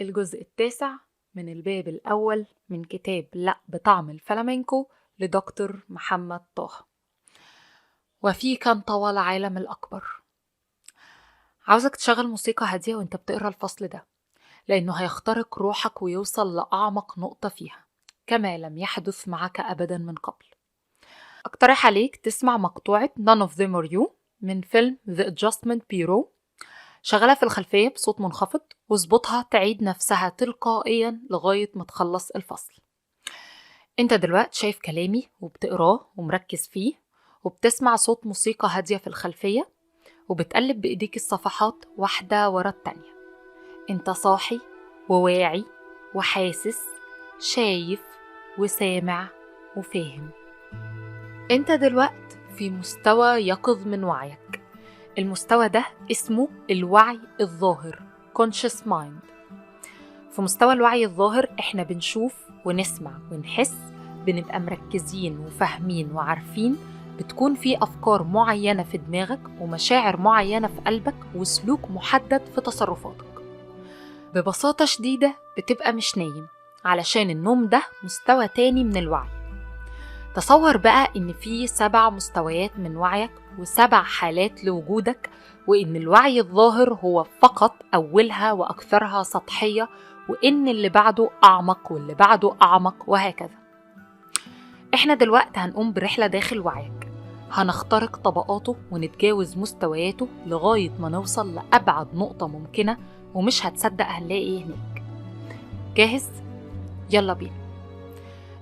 الجزء التاسع من الباب الأول من كتاب لأ بطعم الفلامنكو لدكتور محمد طه. وفي كان طوال عالم الأكبر. عاوزك تشغل موسيقى هادية وانت بتقرأ الفصل ده، لأنه هيخترق روحك ويوصل لأعمق نقطة فيها كما لم يحدث معك أبدا من قبل. أقترح عليك تسمع مقطوعة None of them are you من فيلم The Adjustment Bureau. شغلها في الخلفية بصوت منخفض واظبطها تعيد نفسها تلقائيا لغاية ما تخلص الفصل. انت دلوقتي شايف كلامي وبتقراه ومركز فيه، وبتسمع صوت موسيقى هادية في الخلفية، وبتقلب بإيديك الصفحات واحدة ورا التانية. انت صاحي وواعي وحاسس، شايف وسامع وفاهم. انت دلوقتي في مستوى يقظ من وعيك. المستوى ده اسمه الوعي الظاهر Conscious Mind. في مستوى الوعي الظاهر احنا بنشوف ونسمع ونحس، بنبقى مركزين وفاهمين وعارفين، بتكون في أفكار معينة في دماغك ومشاعر معينة في قلبك وسلوك محدد في تصرفاتك. ببساطة شديدة بتبقى مش نايم، علشان النوم ده مستوى تاني من الوعي. تصور بقى إن في 7 مستويات من وعيك و7 حالات لوجودك، وإن الوعي الظاهر هو فقط أولها وأكثرها سطحية، وإن اللي بعده أعمق واللي بعده أعمق وهكذا. إحنا دلوقتي هنقوم برحلة داخل وعيك، هنخترق طبقاته ونتجاوز مستوياته لغاية ما نوصل لأبعد نقطة ممكنة، ومش هتصدق هنلاقي إيه هناك. جاهز؟ يلا بينا.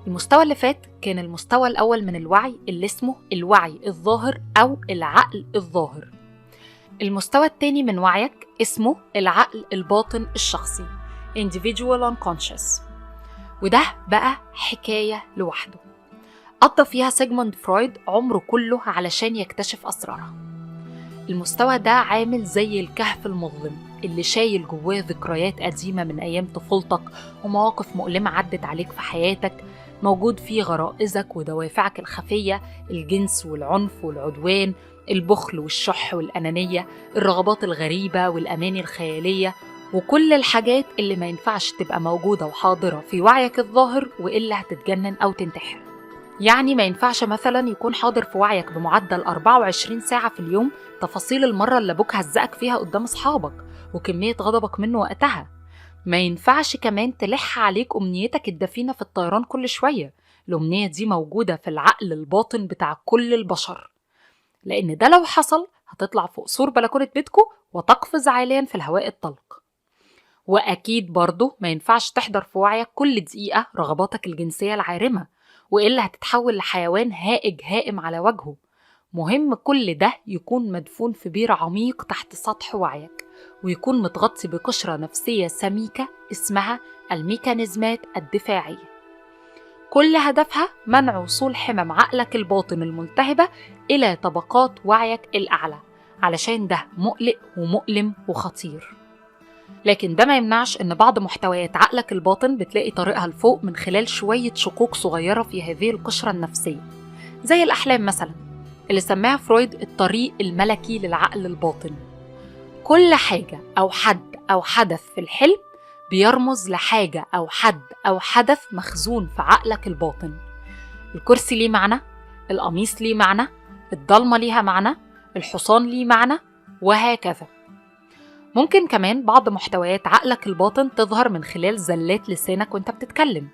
المستوى اللي فات كان المستوى الأول من الوعي اللي اسمه الوعي الظاهر أو العقل الظاهر. المستوى التاني من وعيك اسمه العقل الباطن الشخصي Individual Unconscious، وده بقى حكاية لوحده قضى فيها سيجموند فرويد عمره كله علشان يكتشف أسرارها. المستوى ده عامل زي الكهف المظلم اللي شايل جواه ذكريات قديمة من أيام طفولتك ومواقف مؤلمة عدت عليك في حياتك، موجود فيه غرائزك ودوافعك الخفية، الجنس والعنف والعدوان، البخل والشح والأنانية، الرغبات الغريبة والأماني الخيالية، وكل الحاجات اللي ما ينفعش تبقى موجودة وحاضرة في وعيك الظاهر وإلا هتتجنن أو تنتحر. يعني ما ينفعش مثلا يكون حاضر في وعيك بمعدل 24 ساعة في اليوم تفاصيل المرة اللي أبوك هزقك فيها قدام أصحابك وكمية غضبك منه وقتها. ما ينفعش كمان تلح عليك أمنيتك الدفينة في الطيران كل شوية. الأمنية دي موجودة في العقل الباطن بتاع كل البشر، لأن ده لو حصل هتطلع فوق سور بلكونة بيتكو وتقفز عاليا في الهواء الطلق. وأكيد برضو ما ينفعش تحضر في وعيك كل دقيقة رغباتك الجنسية العارمة، وإلا هتتحول لحيوان هائج هائم على وجهه. مهم كل ده يكون مدفون في بير عميق تحت سطح وعيك، ويكون متغطي بقشرة نفسية سميكة اسمها الميكانيزمات الدفاعية، كل هدفها منع وصول حمم عقلك الباطن الملتهبة إلى طبقات وعيك الأعلى، علشان ده مقلق ومؤلم وخطير. لكن ده ما يمنعش إن بعض محتويات عقلك الباطن بتلاقي طريقها لفوق من خلال شوية شقوق صغيرة في هذه القشرة النفسية، زي الأحلام مثلا اللي سماها فرويد الطريق الملكي للعقل الباطن. كل حاجة أو حد أو حدث في الحلم بيرمز لحاجة أو حد أو حدث مخزون في عقلك الباطن. الكرسي ليه معنى، القميص ليه معنى، الضلمة ليها معنى، الحصان ليه معنى، وهكذا. ممكن كمان بعض محتويات عقلك الباطن تظهر من خلال زلات لسانك وانت بتتكلم.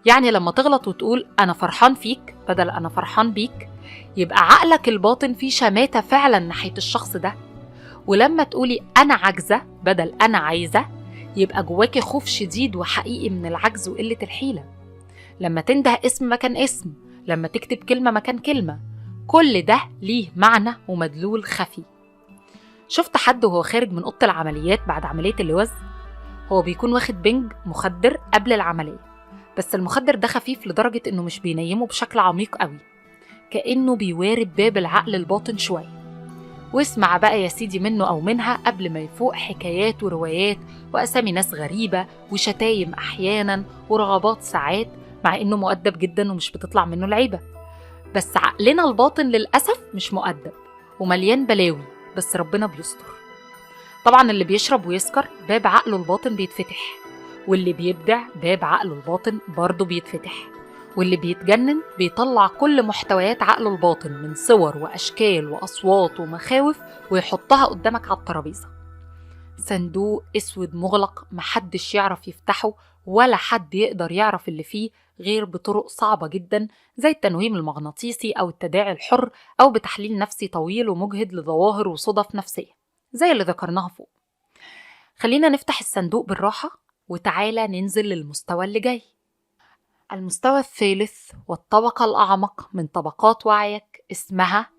يعني لما تغلط وتقول أنا فرحان فيك بدل أنا فرحان بيك، يبقى عقلك الباطن فيه شماتة فعلا ناحية الشخص ده. ولما تقولي أنا عاجزة بدل أنا عايزة، يبقى جواكي خوف شديد وحقيقي من العجز وقلة الحيلة. لما تنده اسم مكان اسم، لما تكتب كلمة مكان كلمة، كل ده ليه معنى ومدلول خفي. شفت حد وهو خارج من أوضة العمليات بعد عملية اللوز؟ هو بيكون واخد بنج مخدر قبل العملية، بس المخدر ده خفيف لدرجة إنه مش بينيمه بشكل عميق قوي، كأنه بيوارب باب العقل الباطن شوية. واسمع بقى يا سيدي منه أو منها قبل ما يفوق حكايات وروايات وأسامي ناس غريبة وشتايم أحيانا ورغبات ساعات، مع إنه مؤدب جدا ومش بتطلع منه العيبة. بس عقلنا الباطن للأسف مش مؤدب ومليان بلاوي، بس ربنا بيستر. طبعا اللي بيشرب ويسكر باب عقله الباطن بيتفتح، واللي بيبدع باب عقله الباطن برضه بيتفتح، واللي بيتجنن بيطلع كل محتويات عقله الباطن من صور وأشكال وأصوات ومخاوف ويحطها قدامك على الترابيزة. صندوق أسود مغلق محدش يعرف يفتحه ولا حد يقدر يعرف اللي فيه غير بطرق صعبة جدا، زي التنويم المغناطيسي أو التداعي الحر أو بتحليل نفسي طويل ومجهد لظواهر وصدف نفسية زي اللي ذكرناها فوق. خلينا نفتح الصندوق بالراحة وتعالى ننزل للمستوى اللي جاي. المستوى الثالث والطبقة الأعمق من طبقات وعيك اسمها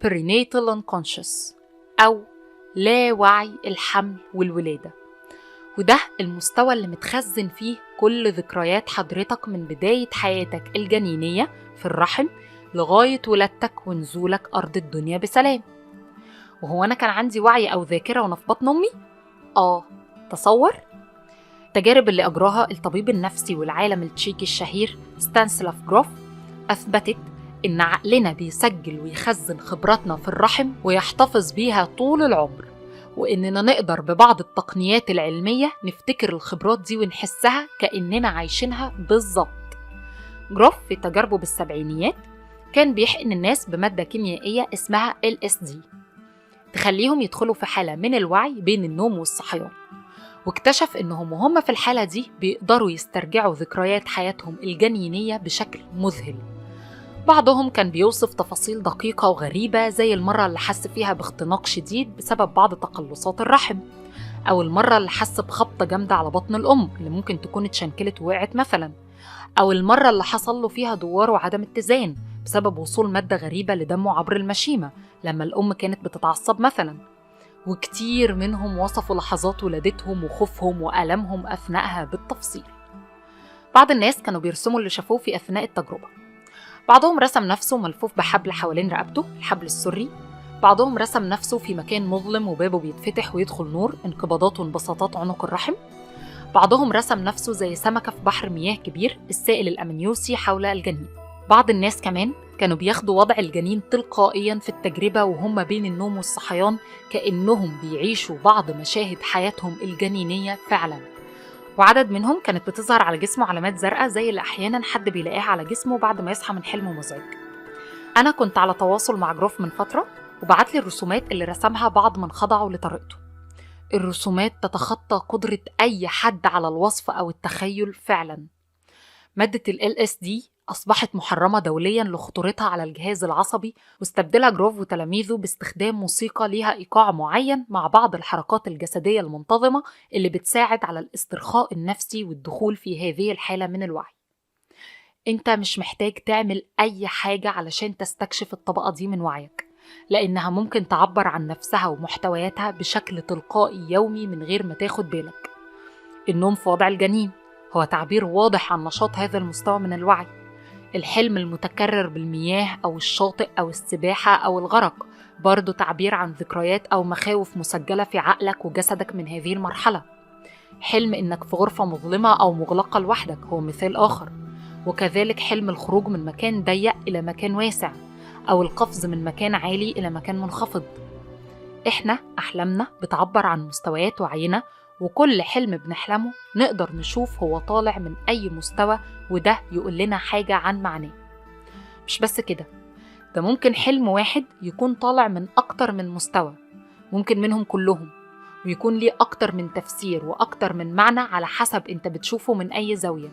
perinatal unconscious أو لا وعي الحمل والولادة، وده المستوى اللي متخزن فيه كل ذكريات حضرتك من بداية حياتك الجنينية في الرحم لغاية ولادتك ونزولك أرض الدنيا بسلام. وهو أنا كان عندي وعي أو ذاكرة وأنا في بطن أمي؟ تصور. التجارب اللي أجراها الطبيب النفسي والعالم التشيكي الشهير ستانسلاف جروف أثبتت إن عقلنا بيسجل ويخزن خبراتنا في الرحم ويحتفظ بيها طول العمر، وإننا نقدر ببعض التقنيات العلمية نفتكر الخبرات دي ونحسها كأننا عايشينها بالظبط. جروف في تجاربه بالسبعينيات كان بيحقن الناس بمادة كيميائية اسمها LSD تخليهم يدخلوا في حالة من الوعي بين النوم والصحيان، واكتشف إنهم وهم في الحالة دي بيقدروا يسترجعوا ذكريات حياتهم الجنينية بشكل مذهل. بعضهم كان بيوصف تفاصيل دقيقة وغريبة زي المرة اللي حس فيها باختناق شديد بسبب بعض تقلصات الرحم، أو المرة اللي حس بخبطة جامدة على بطن الأم اللي ممكن تكون اتشنكلت ووقعت مثلا، أو المرة اللي حصل له فيها دوار وعدم اتزان بسبب وصول مادة غريبة لدمه عبر المشيمة لما الأم كانت بتتعصب مثلا. وكتير منهم وصفوا لحظات ولادتهم وخوفهم وألمهم أثناءها بالتفصيل. بعض الناس كانوا بيرسموا اللي شافوه في أثناء التجربة. بعضهم رسم نفسه ملفوف بحبل حوالين رقبته، الحبل السري. بعضهم رسم نفسه في مكان مظلم وبابه بيتفتح ويدخل نور، انقباضات وانبساطات عنق الرحم. بعضهم رسم نفسه زي سمكة في بحر مياه كبير، السائل الأمنيوسي حول الجنين. بعض الناس كمان كانوا بياخدوا وضع الجنين تلقائياً في التجربة وهم بين النوم والصحيان كأنهم بيعيشوا بعض مشاهد حياتهم الجنينية فعلاً. وعدد منهم كانت بتظهر على جسمه علامات زرقاء زي اللي أحياناً حد بيلاقيها على جسمه بعد ما يصحى من حلم مزعج. أنا كنت على تواصل مع جروف من فترة وبعت لي الرسومات اللي رسمها بعض من خضعوا لطريقته. الرسومات تتخطى قدرة أي حد على الوصف أو التخيل فعلاً. مادة LSD أصبحت محرمة دولياً لخطورتها على الجهاز العصبي، واستبدلها جروف وتلاميذه باستخدام موسيقى ليها إيقاع معين مع بعض الحركات الجسدية المنتظمة اللي بتساعد على الاسترخاء النفسي والدخول في هذه الحالة من الوعي. أنت مش محتاج تعمل أي حاجة علشان تستكشف الطبقة دي من وعيك، لأنها ممكن تعبر عن نفسها ومحتوياتها بشكل تلقائي يومي من غير ما تاخد بالك. النوم في وضع الجنين هو تعبير واضح عن نشاط هذا المستوى من الوعي. الحلم المتكرر بالمياه أو الشاطئ أو السباحة أو الغرق برضو تعبير عن ذكريات أو مخاوف مسجلة في عقلك وجسدك من هذه المرحلة. حلم إنك في غرفة مظلمة أو مغلقة لوحدك هو مثال آخر، وكذلك حلم الخروج من مكان ضيق إلى مكان واسع، أو القفز من مكان عالي إلى مكان منخفض. إحنا أحلامنا بتعبر عن مستويات وعينا، وكل حلم بنحلمه نقدر نشوف هو طالع من أي مستوى، وده يقول لنا حاجة عن معناه. مش بس كده، ده ممكن حلم واحد يكون طالع من أكتر من مستوى، ممكن منهم كلهم، ويكون ليه أكتر من تفسير وأكتر من معنى على حسب أنت بتشوفه من أي زاوية.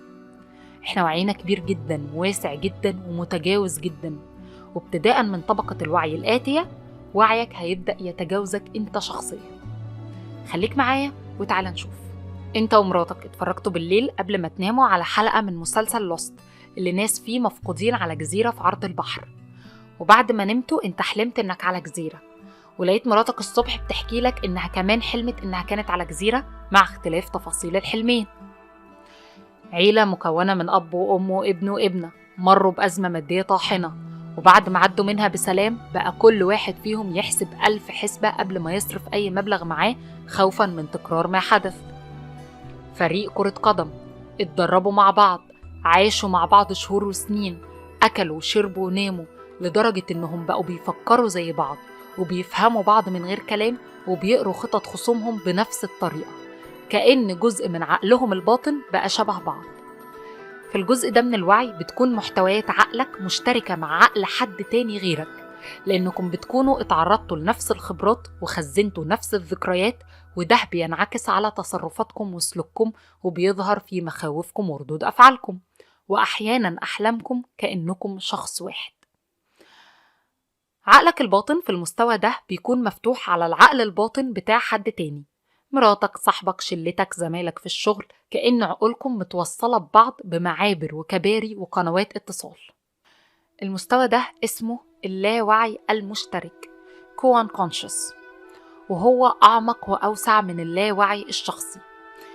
إحنا وعينا كبير جدا وواسع جدا ومتجاوز جدا، وابتداء من طبقة الوعي الآتية وعيك هيبدأ يتجاوزك أنت شخصيا. خليك معايا وتعالى نشوف. أنت ومراتك اتفرجتوا بالليل قبل ما تناموا على حلقة من مسلسل لوست اللي ناس فيه مفقودين على جزيرة في عرض البحر، وبعد ما نمتوا انت حلمت انك على جزيرة، ولقيت مراتك الصبح بتحكي لك انها كمان حلمت انها كانت على جزيرة مع اختلاف تفاصيل الحلمين. عيلة مكونة من أب وأم وابن وابنة مروا بأزمة مادية طاحنة، وبعد ما عدوا منها بسلام بقى كل واحد فيهم يحسب 1000 حسبة قبل ما يصرف أي مبلغ معاه خوفاً من تكرار ما حدث. فريق كرة قدم اتدربوا مع بعض، عاشوا مع بعض شهور وسنين، أكلوا وشربوا وناموا لدرجة إنهم بقوا بيفكروا زي بعض، وبيفهموا بعض من غير كلام، وبيقروا خطط خصومهم بنفس الطريقة، كأن جزء من عقلهم الباطن بقى شبه بعض. في الجزء ده من الوعي بتكون محتويات عقلك مشتركة مع عقل حد تاني غيرك، لأنكم بتكونوا اتعرضتوا لنفس الخبرات وخزنتوا نفس الذكريات، وده بينعكس على تصرفاتكم وسلوككم، وبيظهر في مخاوفكم وردود أفعالكم، وأحيانا أحلامكم، كأنكم شخص واحد. عقلك الباطن في المستوى ده بيكون مفتوح على العقل الباطن بتاع حد تاني، مراتك، صاحبك، شلتك، زمايلك في الشغل، كأن عقولكم متوصلة ببعض بمعابر وكباري وقنوات اتصال. المستوى ده اسمه اللاوعي المشترك co-unconscious، وهو أعمق وأوسع من اللاوعي الشخصي.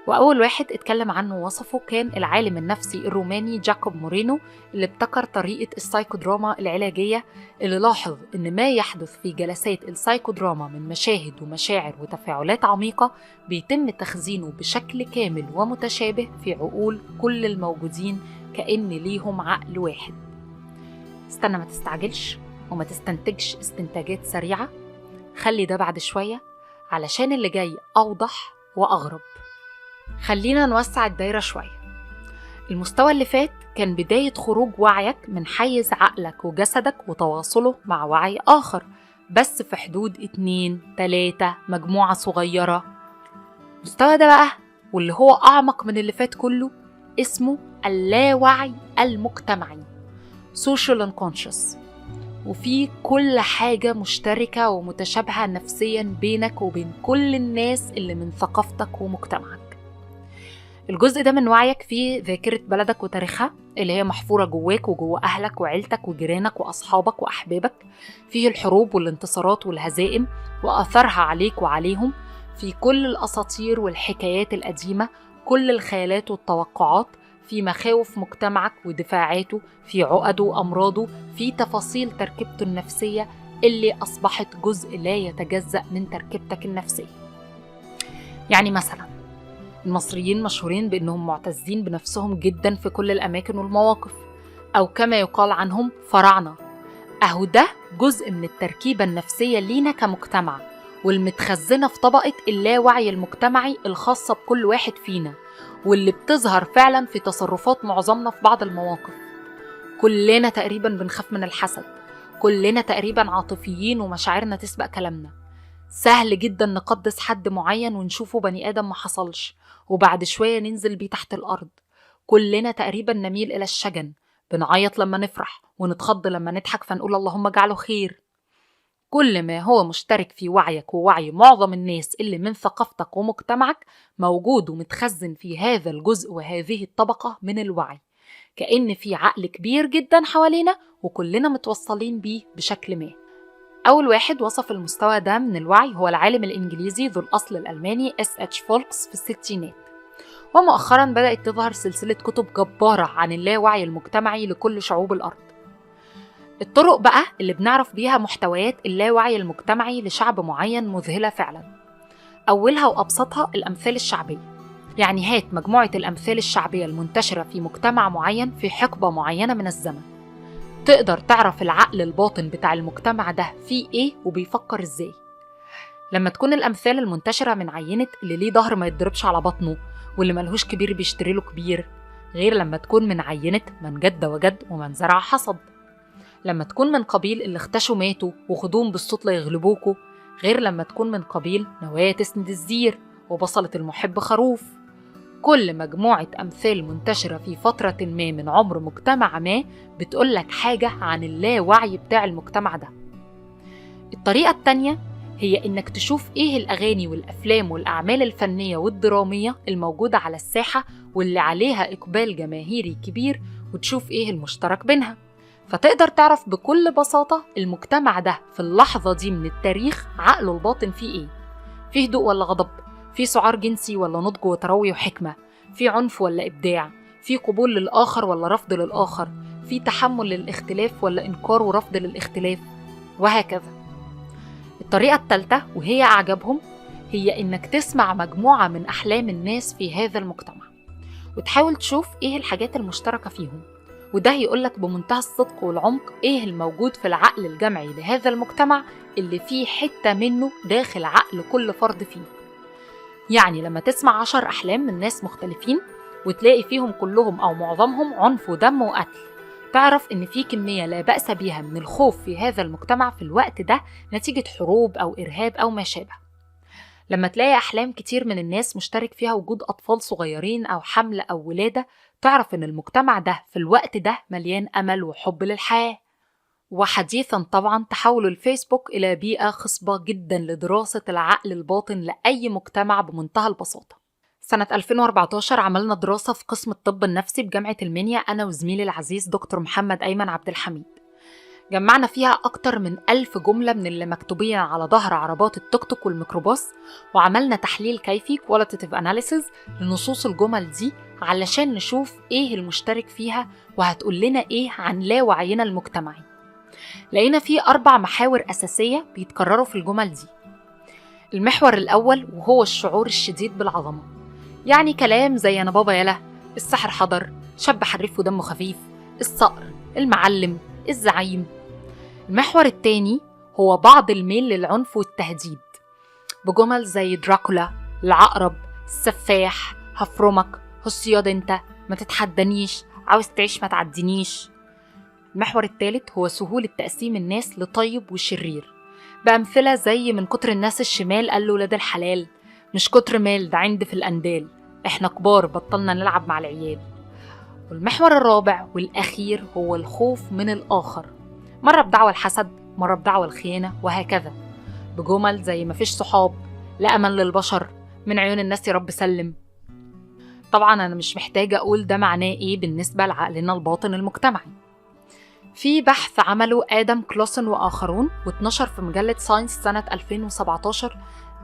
وأول واحد اتكلم عنه ووصفه كان العالم النفسي الروماني جاكوب مورينو، اللي ابتكر طريقة السايكودراما العلاجية، اللي لاحظ إن ما يحدث في جلسات السايكودراما من مشاهد ومشاعر وتفاعلات عميقة بيتم تخزينه بشكل كامل ومتشابه في عقول كل الموجودين، كأن ليهم عقل واحد. استنى، ما تستعجلش وما تستنتجش استنتاجات سريعة، خلي ده بعد شوية علشان اللي جاي أوضح وأغرب. خلينا نوسع الدايرة شوية. المستوى اللي فات كان بداية خروج وعيك من حيز عقلك وجسدك وتواصله مع وعي آخر، بس في حدود 2-3 مجموعة صغيرة. المستوى ده بقى، واللي هو أعمق من اللي فات كله، اسمه اللاوعي المجتمعي social unconscious، وفيه كل حاجة مشتركة ومتشابهة نفسيا بينك وبين كل الناس اللي من ثقافتك ومجتمعك. الجزء ده من وعيك فيه ذاكرة بلدك وتاريخها اللي هي محفورة جواك وجوا أهلك وعيلتك وجيرانك وأصحابك وأحبابك، فيه الحروب والانتصارات والهزائم وأثرها عليك وعليهم، في كل الأساطير والحكايات القديمة، كل الخيالات والتوقعات، في مخاوف مجتمعك ودفاعاته، في عقده وأمراضه، في تفاصيل تركيبته النفسية اللي أصبحت جزء لا يتجزأ من تركيبتك النفسية. يعني مثلا المصريين مشهورين بأنهم معتزين بنفسهم جدا في كل الأماكن والمواقف، أو كما يقال عنهم فراعنة. أهو ده جزء من التركيبة النفسية لينا كمجتمع، والمتخزنة في طبقة اللاوعي المجتمعي الخاصة بكل واحد فينا، واللي بتظهر فعلا في تصرفات معظمنا في بعض المواقف. كلنا تقريبا بنخاف من الحسد، كلنا تقريبا عاطفيين ومشاعرنا تسبق كلامنا. سهل جدا نقدس حد معين ونشوفه بني آدم ما حصلش، وبعد شوية ننزل بيه تحت الأرض. كلنا تقريبا نميل إلى الشجن، بنعيط لما نفرح ونتخض لما نضحك فنقول اللهم اجعله خير. كل ما هو مشترك في وعيك ووعي معظم الناس اللي من ثقافتك ومجتمعك موجود ومتخزن في هذا الجزء وهذه الطبقة من الوعي، كأن في عقل كبير جدا حوالينا وكلنا متوصلين بيه بشكل ما. أول واحد وصف المستوى ده من الوعي هو العالم الإنجليزي ذو الأصل الألماني S.H. فولكس في الستينات، ومؤخرا بدأت تظهر سلسلة كتب جبارة عن اللاوعي المجتمعي لكل شعوب الأرض. الطرق بقى اللي بنعرف بيها محتويات اللاوعي المجتمعي لشعب معين مذهلة فعلا. أولها وأبسطها الأمثال الشعبية، يعني هات مجموعة الأمثال الشعبية المنتشرة في مجتمع معين في حقبة معينة من الزمن، تقدر تعرف العقل الباطن بتاع المجتمع ده فيه إيه وبيفكر إزاي. لما تكون الأمثال المنتشرة من عينة اللي ليه ظهر ما يتضربش على بطنه، واللي ملهوش كبير بيشتري له كبير، غير لما تكون من عينة من جد وجد ومن زرع حصد. لما تكون من قبيل اللي اختشوا ماتوا وخدوهم بالصوت لا يغلبوكوا، غير لما تكون من قبيل نوايا تسند الزير وبصلة المحب خروف. كل مجموعة أمثال منتشرة في فترة ما من عمر مجتمع ما بتقولك حاجة عن اللاوعي بتاع المجتمع ده. الطريقة التانية هي إنك تشوف إيه الأغاني والأفلام والأعمال الفنية والدرامية الموجودة على الساحة واللي عليها إقبال جماهيري كبير، وتشوف إيه المشترك بينها، فتقدر تعرف بكل بساطة المجتمع ده في اللحظة دي من التاريخ عقله الباطن فيه إيه. فيه هدوء ولا غضب؟ فيه سعار جنسي ولا نضج وتروي وحكمة؟ فيه عنف ولا إبداع؟ فيه قبول للآخر ولا رفض للآخر؟ فيه تحمل للاختلاف ولا إنكار ورفض للاختلاف؟ وهكذا. الطريقة الثالثة وهي أعجبهم هي إنك تسمع مجموعة من أحلام الناس في هذا المجتمع، وتحاول تشوف إيه الحاجات المشتركة فيهم، وده هيقولك بمنتهى الصدق والعمق إيه الموجود في العقل الجمعي لهذا المجتمع اللي فيه حتة منه داخل عقل كل فرد فيه. يعني لما تسمع 10 أحلام من ناس مختلفين وتلاقي فيهم كلهم أو معظمهم عنف ودم وقتل، تعرف إن في كمية لا بأس بيها من الخوف في هذا المجتمع في الوقت ده نتيجة حروب أو إرهاب أو ما شابه. لما تلاقي أحلام كتير من الناس مشترك فيها وجود أطفال صغيرين أو حمل أو ولادة، تعرف إن المجتمع ده في الوقت ده مليان أمل وحب للحياة. وحديثاً طبعاً تحول الفيسبوك إلى بيئة خصبة جداً لدراسة العقل الباطن لأي مجتمع بمنتهى البساطة. سنة 2014 عملنا دراسة في قسم الطب النفسي بجامعة المنيا أنا وزميلي العزيز دكتور محمد أيمن عبد الحميد. جمعنا فيها أكتر من 1000 جملة من اللي مكتوبين على ظهر عربات التوك توك والميكروباص، وعملنا تحليل كيفي qualitative analysis لنصوص الجمل دي علشان نشوف إيه المشترك فيها وهتقول لنا إيه عن لا وعينا المجتمعي. لقينا فيه 4 محاور أساسية بيتكرروا في الجمل دي. المحور الأول وهو الشعور الشديد بالعظمة، يعني كلام زي أنا بابا يلا، السحر حضر، شاب حريف ودمه خفيف، الصقر، المعلم، الزعيم. المحور التاني هو بعض الميل للعنف والتهديد بجمل زي دراكولا، العقرب، السفاح، هفرمك، هصياد انت، ما تتحدنيش، عاوز تعيش ما تعدينيش. المحور الثالث هو سهولة تقسيم الناس لطيب وشرير بأمثلة زي من كتر الناس الشمال قال له ولاد الحلال، مش كتر مال ده عند في الأندال، احنا كبار بطلنا نلعب مع العيال. والمحور الرابع والأخير هو الخوف من الآخر، مرة بدعوى الحسد، مرة بدعوى الخيانة، وهكذا بجمل زي مفيش صحاب، لا أمل للبشر، من عيون الناس يا رب سلم. طبعا أنا مش محتاجة أقول ده معناه إيه بالنسبة لعقلنا الباطن المجتمعي. في بحث عمله آدم كلوسن وآخرون واتنشر في مجلة ساينس سنة 2017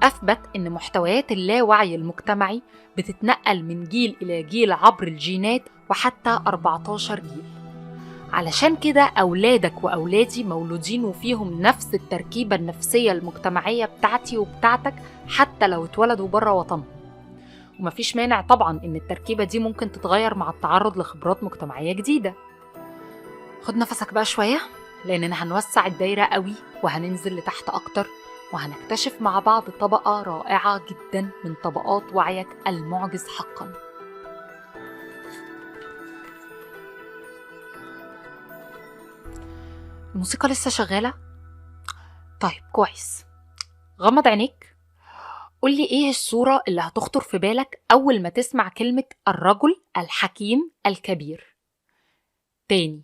أثبت إن محتويات اللاوعي المجتمعي بتتنقل من جيل إلى جيل عبر الجينات وحتى 14 جيل. علشان كده أولادك وأولادي مولودين وفيهم نفس التركيبة النفسية المجتمعية بتاعتي وبتاعتك حتى لو اتولدوا برا وطنهم. ومفيش مانع طبعا إن التركيبة دي ممكن تتغير مع التعرض لخبرات مجتمعية جديدة. خد نفسك بقى شوية لأننا هنوسع الدايرة قوي وهننزل لتحت أكتر وهنكتشف مع بعض طبقة رائعة جدا من طبقات وعيك المعجز حقا. الموسيقى لسه شغالة؟ طيب كويس. غمض عينيك، قولي إيه الصورة اللي هتخطر في بالك أول ما تسمع كلمة الرجل الحكيم الكبير. تاني،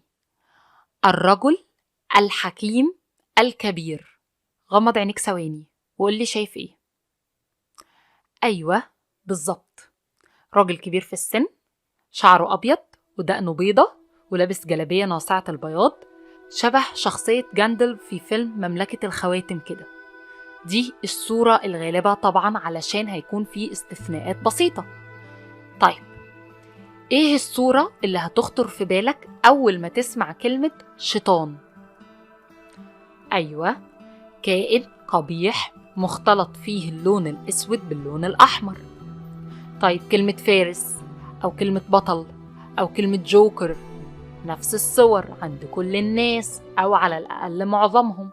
الرجل الحكيم الكبير. غمض عينيك ثواني وقولي شايف إيه. أيوة بالظبط، راجل كبير في السن، شعره أبيض ودقنه بيضة ولابس جلابية ناصعة البياض، شبه شخصية جاندل في فيلم مملكة الخواتم كده. دي الصورة الغالبة طبعا علشان هيكون في استثناءات بسيطة. طيب ايه الصورة اللي هتخطر في بالك أول ما تسمع كلمة شيطان؟ أيوة، كائن قبيح مختلط فيه اللون الأسود باللون الأحمر. طيب كلمة فارس أو كلمة بطل أو كلمة جوكر، نفس الصور عند كل الناس أو على الأقل معظمهم.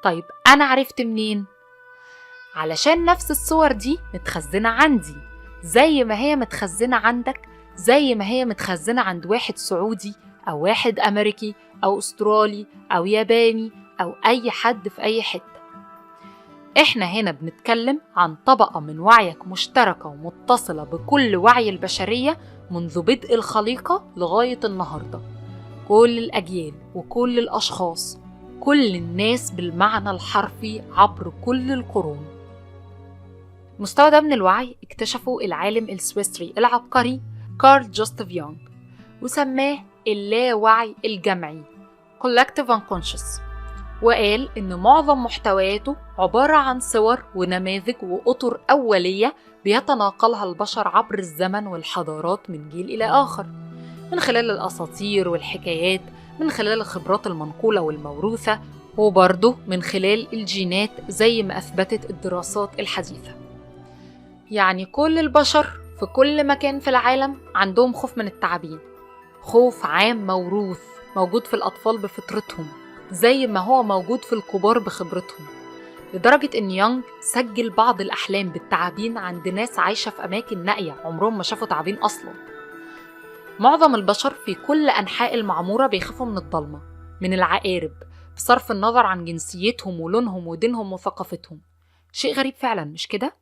طيب أنا عرفت منين؟ علشان نفس الصور دي متخزنة عندي زي ما هي متخزنة عندك، زي ما هي متخزنة عند واحد سعودي أو واحد أمريكي أو أسترالي أو ياباني أو أي حد في أي حتة. إحنا هنا بنتكلم عن طبقة من وعيك مشتركة ومتصلة بكل وعي البشرية منذ بدء الخليقة لغاية النهاردة. كل الأجيال وكل الأشخاص، كل الناس بالمعنى الحرفي عبر كل القرون. المستوى ده من الوعي اكتشفه العالم السويسري العبقري كارل جوستاف يونغ وسماه اللاوعي الجمعي Collective Unconscious، وقال إن معظم محتوياته عبارة عن صور ونماذج وأطر أولية بيتناقلها البشر عبر الزمن والحضارات من جيل إلى آخر، من خلال الأساطير والحكايات، من خلال الخبرات المنقولة والموروثة، وبرضه من خلال الجينات زي ما أثبتت الدراسات الحديثة. يعني كل البشر في كل مكان في العالم عندهم خوف من التعابين، خوف عام موروث موجود في الأطفال بفطرتهم زي ما هو موجود في الكبار بخبرتهم، لدرجة إن يونغ سجل بعض الأحلام بالتعابين عند ناس عايشة في أماكن نائية عمرهم ما شافوا تعابين أصلاً. معظم البشر في كل أنحاء المعمورة بيخافوا من الضلمة، من العقارب، بصرف النظر عن جنسيتهم ولونهم ودينهم وثقافتهم. شيء غريب فعلا، مش كده؟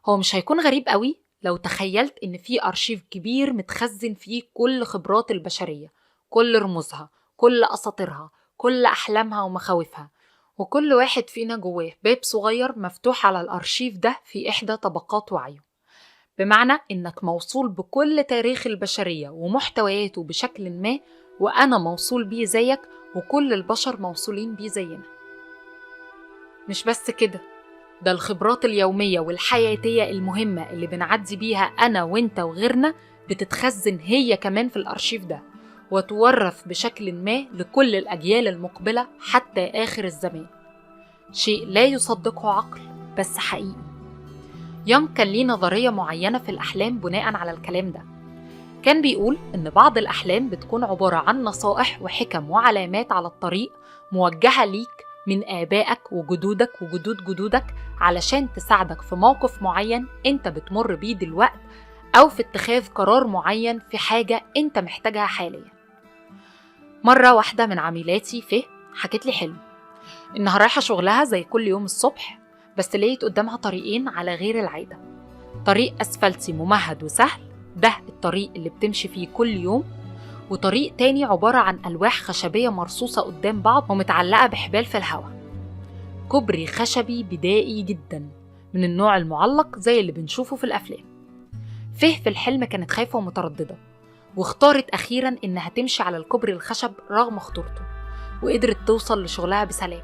هو مش هيكون غريب قوي لو تخيلت إن في أرشيف كبير متخزن فيه كل خبرات البشرية، كل رموزها، كل أساطيرها، كل أحلامها ومخاوفها، وكل واحد فينا جواه باب صغير مفتوح على الأرشيف ده في إحدى طبقات وعيه. بمعنى إنك موصول بكل تاريخ البشرية ومحتوياته بشكل ما، وأنا موصول بيه زيك، وكل البشر موصولين بيه زينا. مش بس كده، ده الخبرات اليومية والحياتية المهمة اللي بنعدي بيها أنا وإنت وغيرنا بتتخزن هي كمان في الأرشيف ده، وتورث بشكل ما لكل الأجيال المقبلة حتى آخر الزمان. شيء لا يصدقه عقل، بس حقيقي. يونغ كان ليه نظرية معينة في الأحلام بناء على الكلام ده. كان بيقول إن بعض الأحلام بتكون عبارة عن نصائح وحكم وعلامات على الطريق موجهة ليك من آبائك وجدودك وجدود جدودك، علشان تساعدك في موقف معين أنت بتمر بيه دلوقت، أو في اتخاذ قرار معين في حاجة أنت محتاجها حاليا. مرة واحدة من عميلاتي حكت لي حلم إنها رايحة شغلها زي كل يوم الصبح، بس لقيت قدامها طريقين على غير العادة. طريق أسفلتي ممهد وسهل، ده الطريق اللي بتمشي فيه كل يوم، وطريق تاني عبارة عن ألواح خشبية مرصوصة قدام بعض ومتعلقة بحبال في الهواء. كوبري خشبي بدائي جدا من النوع المعلق زي اللي بنشوفه في الأفلام. في الحلم كانت خايفة ومترددة، واختارت أخيرا إنها تمشي على الكوبري الخشب رغم خطورته، وقدرت توصل لشغلها بسلام.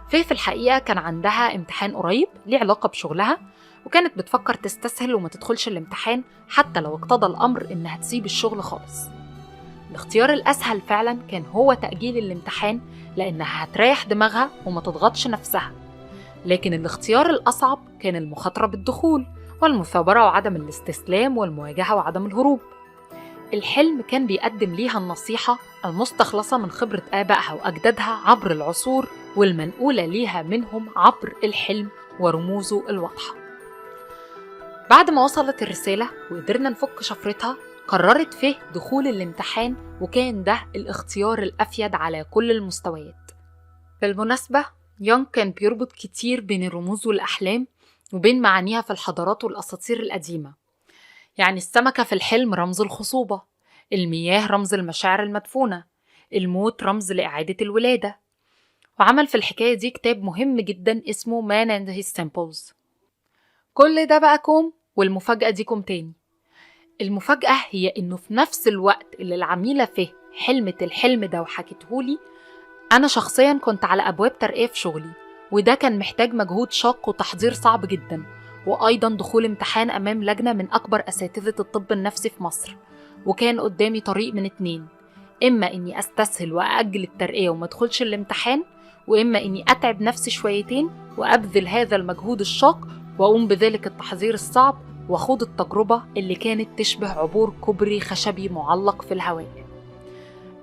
في الحقيقة كان عندها امتحان قريب ليه علاقة بشغلها، وكانت بتفكر تستسهل وما تدخلش الامتحان حتى لو اقتضى الأمر إنها تسيب الشغل خالص. الاختيار الأسهل فعلا كان هو تأجيل الامتحان، لأنها هتريح دماغها وما تضغطش نفسها. لكن الاختيار الأصعب كان المخاطرة بالدخول والمثابرة وعدم الاستسلام والمواجهة وعدم الهروب. الحلم كان بيقدم ليها النصيحة المستخلصة من خبرة آبائها وأجدادها عبر العصور، والمنقولة ليها منهم عبر الحلم ورموزه الواضحة. بعد ما وصلت الرسالة وقدرنا نفك شفرتها، قررت دخول الامتحان، وكان ده الاختيار الأفيد على كل المستويات. بالمناسبة، يونغ كان بيربط كتير بين الرموز والأحلام وبين معانيها في الحضارات والأساطير القديمة. يعني السمكة في الحلم رمز الخصوبة، المياه رمز المشاعر المدفونة، الموت رمز لإعادة الولادة. وعمل في الحكاية دي كتاب مهم جدا اسمه Man and His Temples. كل ده بقى كوم، والمفاجأة دي كوم تاني. المفاجأة هي إنه في نفس الوقت اللي العميلة حلمت الحلم ده وحكتهولي، أنا شخصيا كنت على أبواب ترقية في شغلي، وده كان محتاج مجهود شاق وتحضير صعب جدا، وأيضا دخول امتحان أمام لجنة من أكبر أساتذة الطب النفسي في مصر. وكان قدامي طريق من اتنين، إما إني أستسهل وأأجل الترقية وما أدخلش الامتحان، وإما إني أتعب نفسي شويتين وأبذل هذا المجهود الشاق وأقوم بذلك التحضير الصعب وأخوض التجربة اللي كانت تشبه عبور كوبري خشبي معلق في الهواء.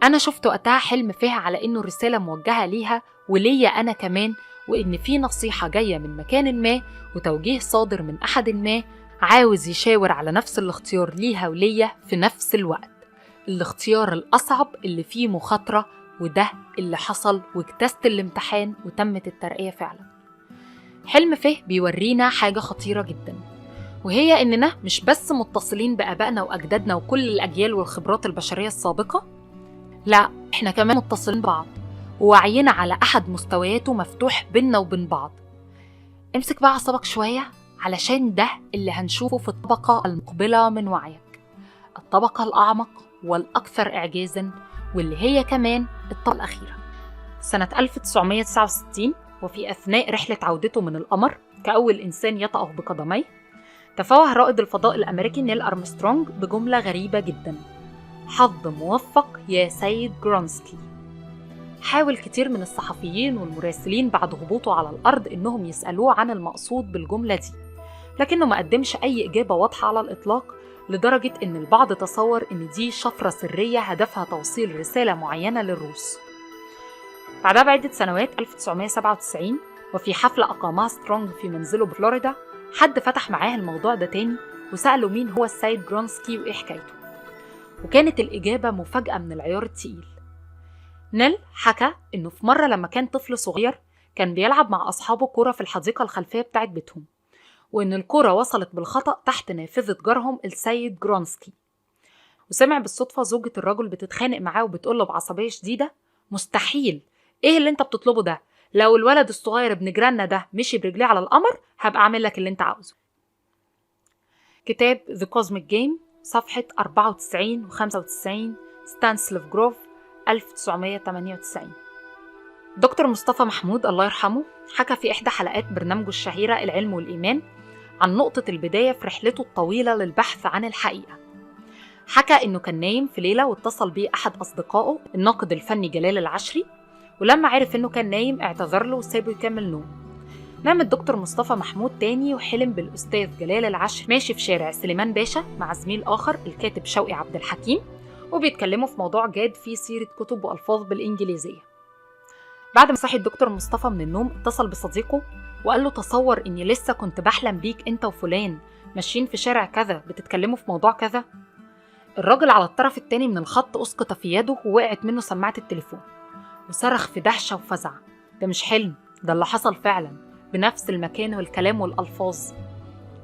أنا شفت وقتها حلم على إنه الرسالة موجهة ليها وليا أنا كمان، وإن في نصيحة جاية من مكان ما وتوجيه صادر من أحد ما عاوز يشاور على نفس الاختيار ليها وليا في نفس الوقت، الاختيار الأصعب اللي فيه مخاطرة. وده اللي حصل، واجتزت الامتحان وتمت الترقية فعلا. حلم بيورينا حاجة خطيرة جدا، وهي إننا مش بس متصلين بآبائنا وأجدادنا وكل الأجيال والخبرات البشرية السابقة، لا، إحنا كمان متصلين ببعض، ووعينا على أحد مستوياته مفتوح بيننا وبين بعض. امسك بقى عصبك شوية، علشان ده اللي هنشوفه في الطبقة المقبلة من وعيك، الطبقة الأعمق والأكثر إعجازاً، واللي هي كمان الطبقة الأخيرة. سنة 1969، وفي أثناء رحلة عودته من القمر كأول إنسان يطأه بقدميه، تفوه رائد الفضاء الأمريكي نيل أرمسترونج بجملة غريبة جداً: حظ موفق يا سيد جرونسكي. حاول كتير من الصحفيين والمراسلين بعد هبوطه على الأرض إنهم يسألوه عن المقصود بالجملة دي، لكنه ما قدمش أي إجابة واضحة على الإطلاق، لدرجة إن البعض تصور إن دي شفرة سرية هدفها توصيل رسالة معينة للروس. بعدها بعدة سنوات 1997 وفي حفلة أقامها سترونج في منزله بفلوريدا، حد فتح معاه الموضوع ده تاني وسأله مين هو السيد جرونسكي وإيه حكايته، وكانت الإجابة مفاجأة من العيار التقيل. نيل حكى إنه في مرة لما كان طفل صغير كان بيلعب مع أصحابه كرة في الحديقة الخلفية بتاعت بيتهم، وإن الكرة وصلت بالخطأ تحت نافذة جارهم السيد جرونسكي، وسمع بالصدفة زوجة الرجل بتتخانق معاه وبتقوله بعصبية شديدة: مستحيل، إيه اللي أنت بتطلبه ده؟ لو الولد الصغير ابن جيراننا ده مشي برجليه على القمر هبقى أعمل لك اللي أنت عاوزه. كتاب The Cosmic Game صفحة 94 و 95 ستانسليف جروف 1998. دكتور مصطفى محمود الله يرحمه حكى في إحدى حلقات برنامجه الشهيرة العلم والإيمان عن نقطة البداية في رحلته الطويلة للبحث عن الحقيقة. حكى إنه كان نايم في ليلة واتصل بيه أحد أصدقائه الناقد الفني جلال العشري، ولما عرف إنه كان نايم اعتذر له وسابه يكمل نوم. نام الدكتور مصطفى محمود تاني وحلم بالأستاذ جلال العشري ماشي في شارع سليمان باشا مع زميل آخر الكاتب شوقي عبد الحكيم، وبيتكلموا في موضوع جاد فيه سيرة كتب وألفاظ بالإنجليزية. بعد ما صحي الدكتور مصطفى من النوم اتصل بصديقه وقال له: تصور إني لسه كنت بحلم بيك أنت وفلان ماشيين في شارع كذا بتتكلموا في موضوع كذا. الراجل على الطرف التاني من الخط أسقط في يده ووقعت منه سماعة التليفون، وصرخ في دهشة وفزع: ده مش حلم، ده اللي حصل فعلا بنفس المكان والكلام والألفاظ.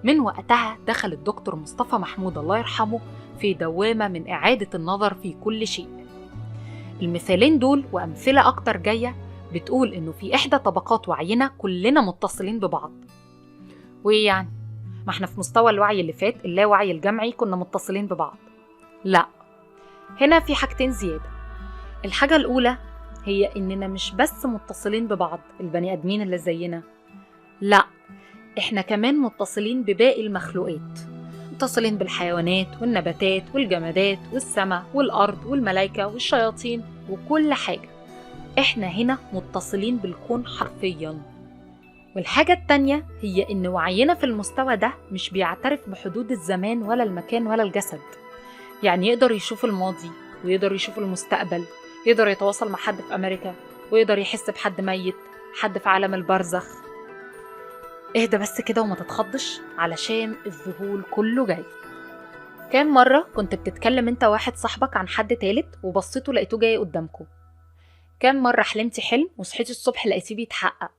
من وقتها دخل الدكتور مصطفى محمود الله يرحمه في دوامة من إعادة النظر في كل شيء. المثالين دول وأمثلة أكتر جاية بتقول إنه في إحدى طبقات وعينا كلنا متصلين ببعض. وإيه يعني؟ ما إحنا في مستوى الوعي اللي فات اللاوعي الجمعي كنا متصلين ببعض. لا، هنا في حاجتين زيادة. الحاجة الأولى هي إننا مش بس متصلين ببعض البني آدمين اللي زينا، لا، إحنا كمان متصلين بباقي المخلوقات، متصلين بالحيوانات والنباتات والجمادات والسماء والأرض والملائكة والشياطين وكل حاجة. إحنا هنا متصلين بالكون حرفياً. والحاجة التانية هي إن وعينا في المستوى ده مش بيعترف بحدود الزمان ولا المكان ولا الجسد، يعني يقدر يشوف الماضي ويقدر يشوف المستقبل، يقدر يتواصل مع حد في أمريكا ويقدر يحس بحد ميت، حد في عالم البرزخ. اهدى بس كده وما تتخضش علشان الذهول كله جاي. كام مرة كنت بتتكلم انت واحد صاحبك عن حد تالت وبصيته لقيته جاي قدامكم؟ كام مرة حلمتي حلم وصحيتي الصبح لقيتيه بيتحقق،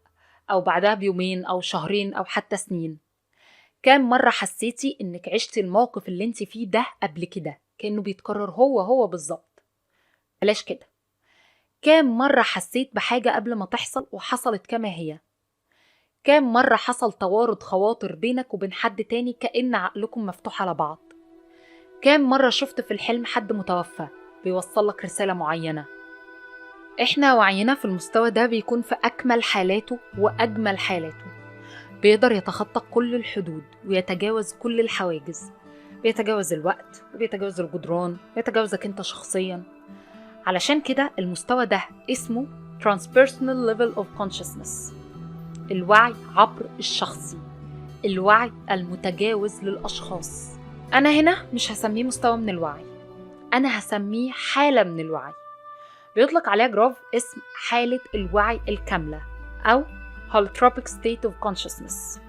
أو بعدها بيومين أو شهرين أو حتى سنين؟ كام مرة حسيتي إنك عشتي الموقف اللي انت فيه ده قبل كده كأنه بيتكرر هو بالظبط؟ بلاش كده. كام مرة حسيت بحاجة قبل ما تحصل وحصلت كما هي؟ كام مرة حصل توارد خواطر بينك وبين حد تاني كأن عقلكم مفتوح على بعض؟ كام مرة شفت في الحلم حد متوفى بيوصلك رسالة معينة؟ إحنا وعينا في المستوى ده بيكون في أكمل حالاته وأجمل حالاته، بيقدر يتخطى كل الحدود ويتجاوز كل الحواجز، بيتجاوز الوقت وبيتجاوز الجدران ويتجاوزك أنت شخصيا. علشان كده المستوى ده اسمه Transpersonal Level of Consciousness، الوعي عبر الشخصي، الوعي المتجاوز للأشخاص. أنا هنا مش هسميه مستوى من الوعي، أنا هسميه حالة من الوعي، بيطلق عليها جروف اسم حالة الوعي الكاملة أو Holotropic State of Consciousness.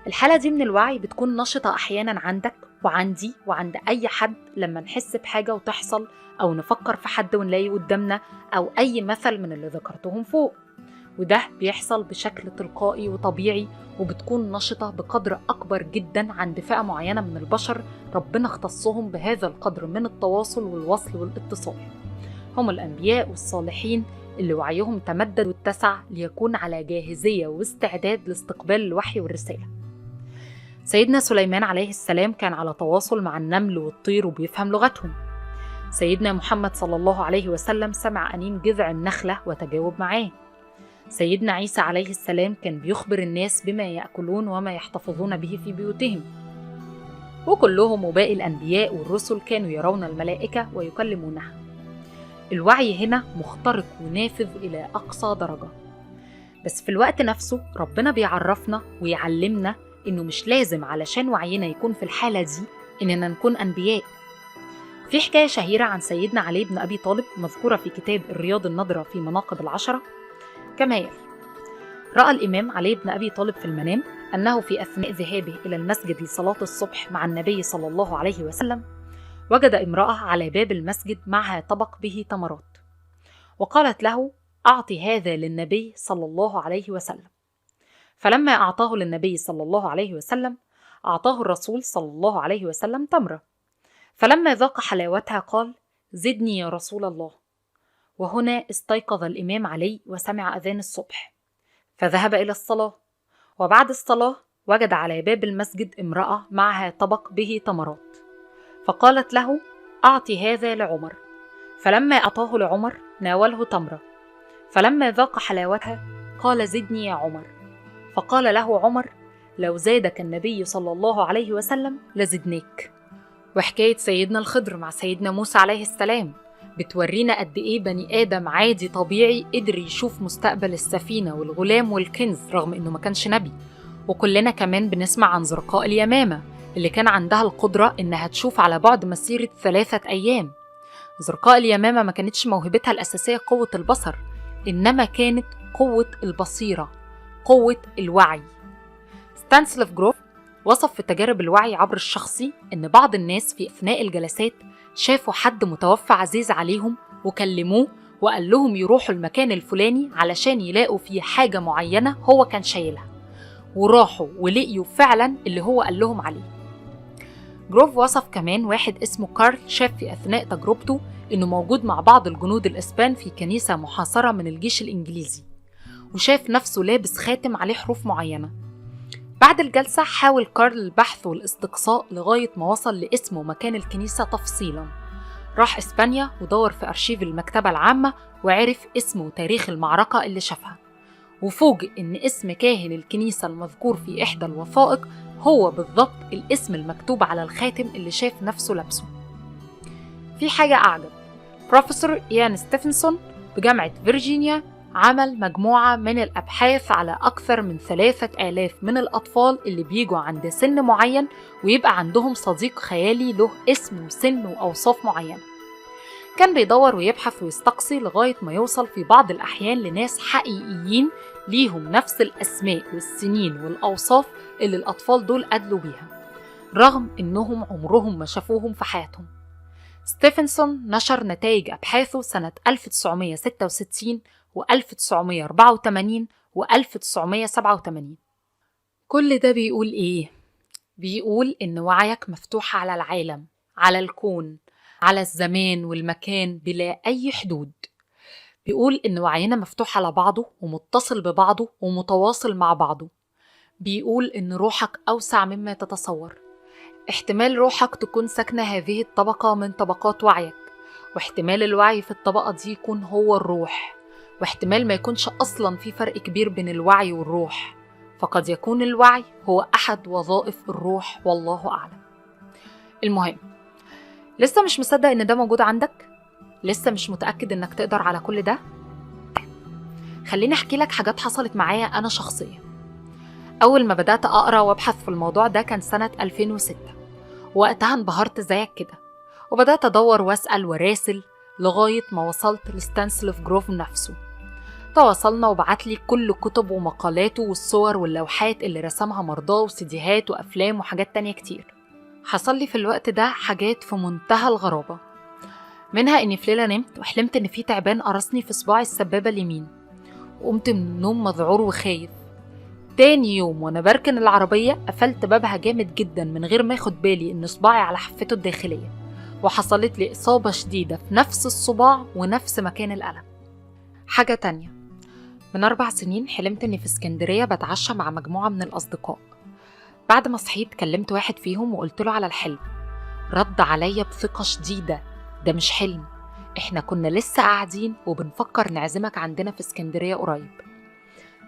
الحالة دي من الوعي بتكون نشطة أحيانا عندك وعندي وعند أي حد لما نحس بحاجة وتحصل، أو نفكر في حد ونلاقيه قدامنا، أو أي مثل من اللي ذكرتهم فوق. وده بيحصل بشكل تلقائي وطبيعي، وبتكون نشطة بقدر أكبر جدا عند فئة معينة من البشر ربنا اختصهم بهذا القدر من التواصل والوصل والاتصال. هم الأنبياء والصالحين اللي وعيهم تمدد واتسع ليكون على جاهزية واستعداد لاستقبال الوحي والرسالة. سيدنا سليمان عليه السلام كان على تواصل مع النمل والطير وبيفهم لغتهم. سيدنا محمد صلى الله عليه وسلم سمع أنين جذع النخلة وتجاوب معاه. سيدنا عيسى عليه السلام كان بيخبر الناس بما يأكلون وما يحتفظون به في بيوتهم. وكلهم وباقي الأنبياء والرسل كانوا يرون الملائكة ويكلمونها. الوعي هنا مخترق ونافذ إلى أقصى درجة، بس في الوقت نفسه ربنا بيعرفنا ويعلمنا إنه مش لازم علشان وعينا يكون في الحالة دي إننا نكون أنبياء. في حكاية شهيرة عن سيدنا علي بن أبي طالب مذكورة في كتاب الرياض النضرة في مناقب العشرة كما يلي: رأى الإمام علي بن أبي طالب في المنام أنه في أثناء ذهابه إلى المسجد لصلاة الصبح مع النبي صلى الله عليه وسلم وجد امرأة على باب المسجد معها طبق به تمرات، وقالت له: أعطي هذا للنبي صلى الله عليه وسلم. فلما أعطاه للنبي صلى الله عليه وسلم أعطاه الرسول صلى الله عليه وسلم تمرة، فلما ذاق حلاوتها قال: زدني يا رسول الله. وهنا استيقظ الإمام علي وسمع أذان الصبح، فذهب إلى الصلاة، وبعد الصلاة وجد على باب المسجد امرأة معها طبق به تمرات، فقالت له: أعطي هذا لعمر. فلما أعطاه لعمر ناوله تمرة، فلما ذاق حلاوتها قال: زدني يا عمر. فقال له عمر: لو زادك النبي صلى الله عليه وسلم لزدناك. وحكاية سيدنا الخضر مع سيدنا موسى عليه السلام بتورينا قد إيه بني آدم عادي طبيعي قدر يشوف مستقبل السفينة والغلام والكنز رغم إنه ما كانش نبي. وكلنا كمان بنسمع عن زرقاء اليمامة اللي كان عندها القدرة إنها تشوف على بعد مسيرة 3 أيام. زرقاء اليمامة ما كانتش موهبتها الأساسية قوة البصر، إنما كانت قوة البصيرة، قوة الوعي. ستانسليف جروف وصف في تجارب الوعي عبر الشخصي إن بعض الناس في أثناء الجلسات شافوا حد متوفى عزيز عليهم وكلموه وقال لهم يروحوا المكان الفلاني علشان يلاقوا فيه حاجة معينة هو كان شايلها، وراحوا ولقيوا فعلا اللي هو قال لهم عليه. جروف وصف كمان واحد اسمه كارل شاف في أثناء تجربته إنه موجود مع بعض الجنود الإسبان في كنيسة محاصرة من الجيش الإنجليزي، وشاف نفسه لابس خاتم عليه حروف معينة. بعد الجلسة حاول كارل البحث والاستقصاء لغاية ما وصل لاسم ومكان الكنيسة تفصيلا. راح إسبانيا ودور في أرشيف المكتبة العامة وعرف اسم وتاريخ المعركة اللي شافها، وفوجئ إن اسم كاهن الكنيسة المذكور في إحدى الوثائق هو بالضبط الاسم المكتوب على الخاتم اللي شاف نفسه لابسه. في حاجة أعجب، بروفيسور إيان ستيفنسون بجامعة فيرجينيا عمل مجموعة من الأبحاث على أكثر من 3000 من الأطفال اللي بيجوا عند سن معين ويبقى عندهم صديق خيالي له اسم وسن وأوصاف معينة. كان بيدور ويبحث ويستقصي لغاية ما يوصل في بعض الأحيان لناس حقيقيين ليهم نفس الأسماء والسنين والأوصاف اللي الأطفال دول أدلوا بيها رغم إنهم عمرهم ما شافوهم في حياتهم. ستيفنسون نشر نتائج أبحاثه سنة 1966 و1984 و1987. كل ده بيقول إيه؟ بيقول إن وعيك مفتوح على العالم، على الكون، على الزمان والمكان بلا أي حدود. بيقول إن وعينا مفتوح على بعضه ومتصل ببعضه ومتواصل مع بعضه. بيقول إن روحك أوسع مما تتصور. احتمال روحك تكون ساكنة هذه الطبقة من طبقات وعيك، واحتمال الوعي في الطبقة دي يكون هو الروح، واحتمال ما يكونش أصلاً في فرق كبير بين الوعي والروح، فقد يكون الوعي هو أحد وظائف الروح والله أعلم. المهم، لسه مش مصدق إن ده موجود عندك؟ لسه مش متأكد إنك تقدر على كل ده؟ خليني أحكي لك حاجات حصلت معايا أنا شخصيا. أول ما بدأت أقرأ وأبحث في الموضوع ده كان سنة 2006، وقتها انبهرت زيك كده، وبدأت أدور وأسأل وراسل لغاية ما وصلت لستانسليف جروف نفسه. تواصلنا وبعتلي كل كتب ومقالاته والصور واللوحات اللي رسمها مرضاه وسيديهات وأفلام وحاجات تانية كتير. حصل لي في الوقت ده حاجات في منتهى الغرابة، منها إني في ليلة نمت وحلمت إن في تعبان قرصني في صباعي السبابة اليمين، وقمت من النوم مذعور وخايف. تاني يوم وأنا بركن العربية قفلت بابها جامد جدا من غير ما ياخد بالي إن صباعي على حفته الداخلية، وحصلت لي إصابة شديدة في نفس الصباع ونفس مكان الألم. حاجة تانية، من 4 سنين حلمت إني في اسكندرية بتعشى مع مجموعة من الأصدقاء. بعد ما صحيت كلمت واحد فيهم وقلت له على الحلم. رد عليا بثقة شديدة: ده مش حلم، إحنا كنا لسه قاعدين وبنفكر نعزمك عندنا في اسكندرية قريب.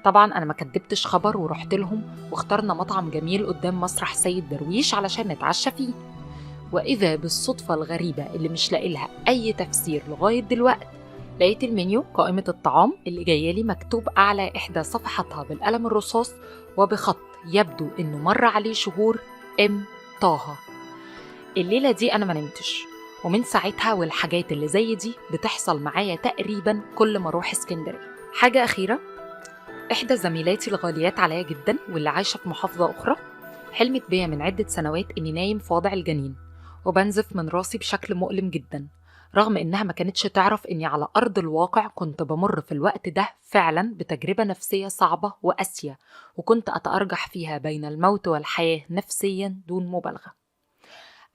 طبعا أنا ما كدبتش خبر ورحت لهم، واخترنا مطعم جميل قدام مسرح سيد درويش علشان نتعشى فيه. وإذا بالصدفة الغريبة اللي مش لاقيلها أي تفسير لغاية دلوقت، لقيت المنيو قائمة الطعام اللي جايالي مكتوب أعلى إحدى صفحاتها بالقلم الرصاص وبخط يبدو إنه مر عليه شهور: إم طه. الليلة دي أنا ما نمتش، ومن ساعتها والحاجات اللي زي دي بتحصل معايا تقريبا كل ما أروح اسكندرية. حاجة أخيرة، إحدى زميلاتي الغاليات عليا جدا واللي عايشة في محافظة أخرى حلمت بيا من عدة سنوات إني نايم في وضع الجنين وبنزف من راسي بشكل مؤلم جدا، رغم إنها ما كانتش تعرف إني على أرض الواقع كنت بمر في الوقت ده فعلا بتجربة نفسية صعبة وقاسية، وكنت أتأرجح فيها بين الموت والحياة نفسيا دون مبالغة.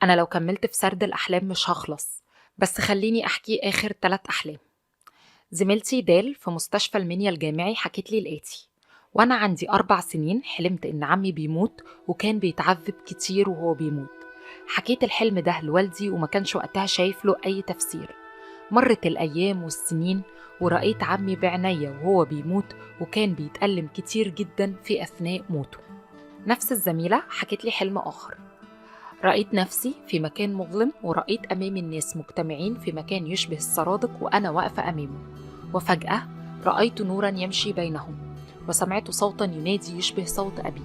أنا لو كملت في سرد الأحلام مش هخلص، بس خليني أحكي آخر 3 أحلام. زميلتي دال في مستشفى المنيا الجامعي حكت لي الآتي: وأنا عندي 4 سنين حلمت إن عمي بيموت وكان بيتعذب كتير وهو بيموت. حكيت الحلم ده لوالدي وما كانش وقتها شايف له أي تفسير. مرت الأيام والسنين ورأيت عمي بعناية وهو بيموت وكان بيتألم كتير جدا في أثناء موته. نفس الزميلة حكت لي حلم آخر: رأيت نفسي في مكان مظلم ورأيت أمامي الناس مجتمعين في مكان يشبه السرادق وأنا واقفة أمامه، وفجأة رأيت نورا يمشي بينهم وسمعت صوتا ينادي يشبه صوت أبي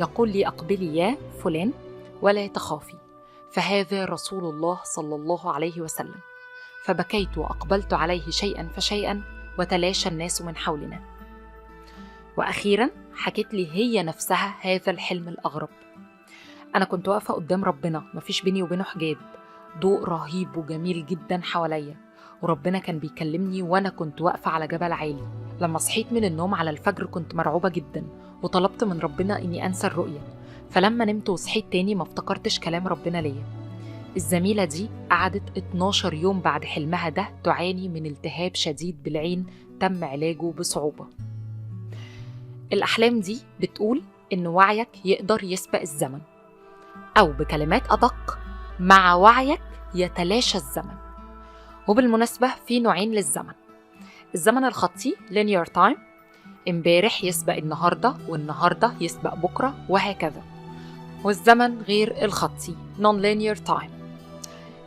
يقول لي: أقبلي يا فلان ولا تخافي، فهذا رسول الله صلى الله عليه وسلم. فبكيت وأقبلت عليه شيئا فشيئا وتلاشى الناس من حولنا. وأخيرا حكت لي هي نفسها هذا الحلم الأغرب: أنا كنت واقفة قدام ربنا، مفيش بيني وبينه حجاب، ضوء رهيب وجميل جدا حواليا، وربنا كان بيكلمني وأنا كنت واقفة على جبل عالي. لما صحيت من النوم على الفجر كنت مرعوبة جدا وطلبت من ربنا إني أنسى الرؤية، فلما نمت وصحيت تاني ما افتكرتش كلام ربنا ليا. الزميلة دي قعدت 12 يوم بعد حلمها ده تعاني من التهاب شديد بالعين تم علاجه بصعوبة. الأحلام دي بتقول إن وعيك يقدر يسبق الزمن، أو بكلمات أدق: مع وعيك يتلاشى الزمن. وبالمناسبة في نوعين للزمن: الزمن الخطي linear time، امبارح يسبق النهاردة والنهاردة يسبق بكرة وهكذا. والزمن غير الخطي non-linear time،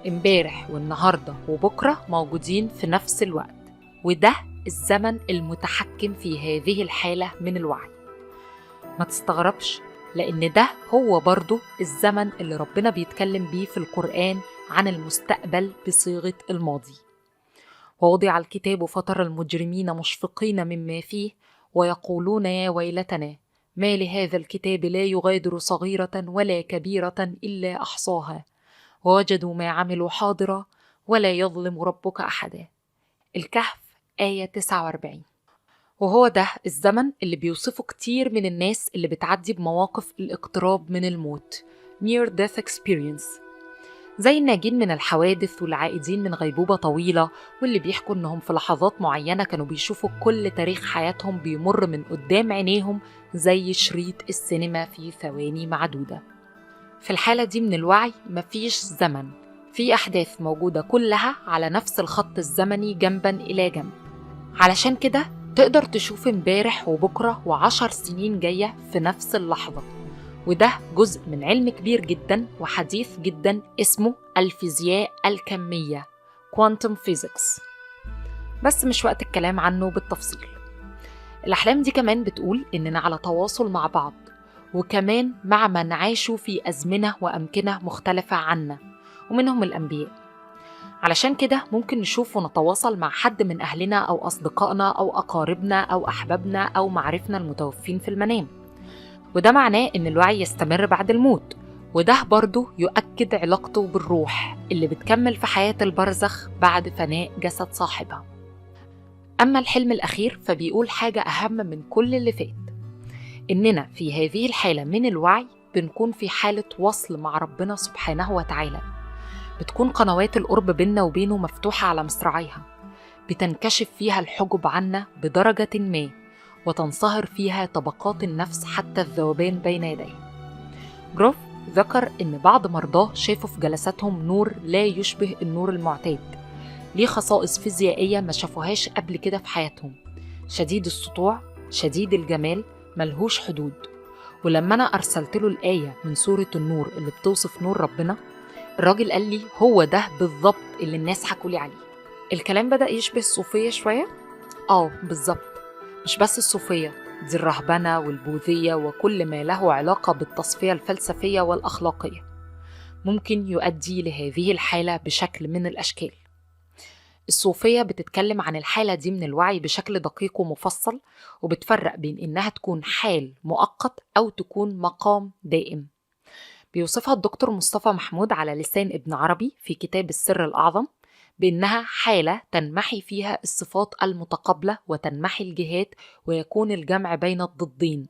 امبارح والنهاردة وبكرة موجودين في نفس الوقت، وده الزمن المتحكم في هذه الحالة من الوعي. ما تستغربش، لأن ده هو برضو الزمن اللي ربنا بيتكلم بيه في القرآن عن المستقبل بصيغة الماضي: ووضع الكتاب فترى المجرمين مشفقين مما فيه ويقولون يا ويلتنا ما لهذا الكتاب لا يغادر صغيرة ولا كبيرة إلا أحصاها ووجدوا ما عملوا حاضرا ولا يظلم ربك أحدا. الكهف آية 49. وهو ده الزمن اللي بيوصفه كتير من الناس اللي بتعدي بمواقف الاقتراب من الموت near death experience، زي الناجين من الحوادث والعائدين من غيبوبة طويلة، واللي بيحكوا إنهم في لحظات معينة كانوا بيشوفوا كل تاريخ حياتهم بيمر من قدام عينيهم زي شريط السينما في ثواني معدودة. في الحالة دي من الوعي مفيش زمن، في أحداث موجودة كلها على نفس الخط الزمني جنبا إلى جنب، علشان كده تقدر تشوف امبارح وبكرة و10 سنين جاية في نفس اللحظة. وده جزء من علم كبير جدا وحديث جدا اسمه الفيزياء الكمية Quantum Physics، بس مش وقت الكلام عنه بالتفصيل. الأحلام دي كمان بتقول إننا على تواصل مع بعض، وكمان مع من عاشوا في أزمنة وأمكنة مختلفة عنا ومنهم الأنبياء. علشان كده ممكن نشوف ونتواصل مع حد من أهلنا أو أصدقائنا أو أقاربنا أو أحبابنا أو معارفنا المتوفين في المنام، وده معناه إن الوعي يستمر بعد الموت، وده برضو يؤكد علاقته بالروح اللي بتكمل في حياة البرزخ بعد فناء جسد صاحبها. أما الحلم الأخير فبيقول حاجة أهم من كل اللي فات: إننا في هذه الحالة من الوعي بنكون في حالة وصل مع ربنا سبحانه وتعالى، بتكون قنوات القرب بيننا وبينه مفتوحة على مصراعيها، بتنكشف فيها الحجب عنا بدرجة ما، وتنصهر فيها طبقات النفس حتى الذوبان بين يديه. جروف ذكر إن بعض مرضاه شافوا في جلساتهم نور لا يشبه النور المعتاد، ليه خصائص فيزيائية ما شافوهاش قبل كده في حياتهم، شديد السطوع، شديد الجمال، ملهوش حدود. ولما أنا أرسلت له الآية من سورة النور اللي بتوصف نور ربنا، الراجل قال لي هو ده بالظبط اللي الناس حكوا لي عليه. الكلام بدأ يشبه الصوفية شوية؟ بالظبط، مش بس الصوفية، دي الرهبنة والبوذية وكل ما له علاقة بالتصفية الفلسفية والأخلاقية. ممكن يؤدي لهذه الحالة بشكل من الأشكال. الصوفية بتتكلم عن الحالة دي من الوعي بشكل دقيق ومفصل، وبتفرق بين إنها تكون حال مؤقت أو تكون مقام دائم. بيوصفها الدكتور مصطفى محمود على لسان ابن عربي في كتاب السر الأعظم بأنها حالة تنمحي فيها الصفات المتقابلة وتنمحي الجهات ويكون الجمع بين الضدين،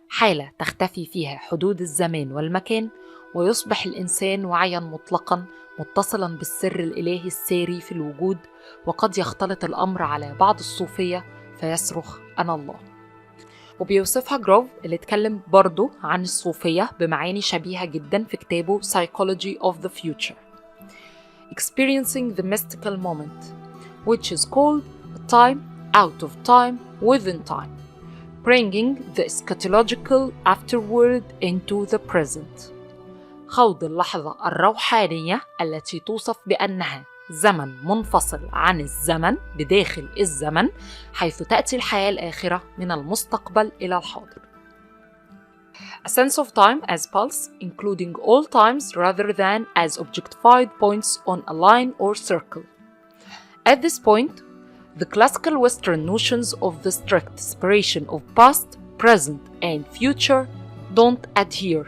حالة تختفي فيها حدود الزمان والمكان ويصبح الإنسان وعياً مطلقاً متصلاً بالسر الإلهي الساري في الوجود. وقد يختلط الأمر على بعض الصوفية فيصرخ أنا الله. وبيوصفها جروف اللي اتكلم برضو عن الصوفية بمعاني شبيهة جدا في كتابه Psychology of the Future. Experiencing the mystical moment, which is called a time out of time within time, bringing the eschatological afterward into the present. خوض اللحظة الروحانية التي توصف بأنها زمن منفصل عن الزمن بداخل الزمن، حيث تأتي الحياة الآخرة من المستقبل إلى الحاضر. A sense of time as pulse, including all times rather than as objectified points on a line or circle. At this point, the classical Western notions of the strict separation of past, present, and future don't adhere.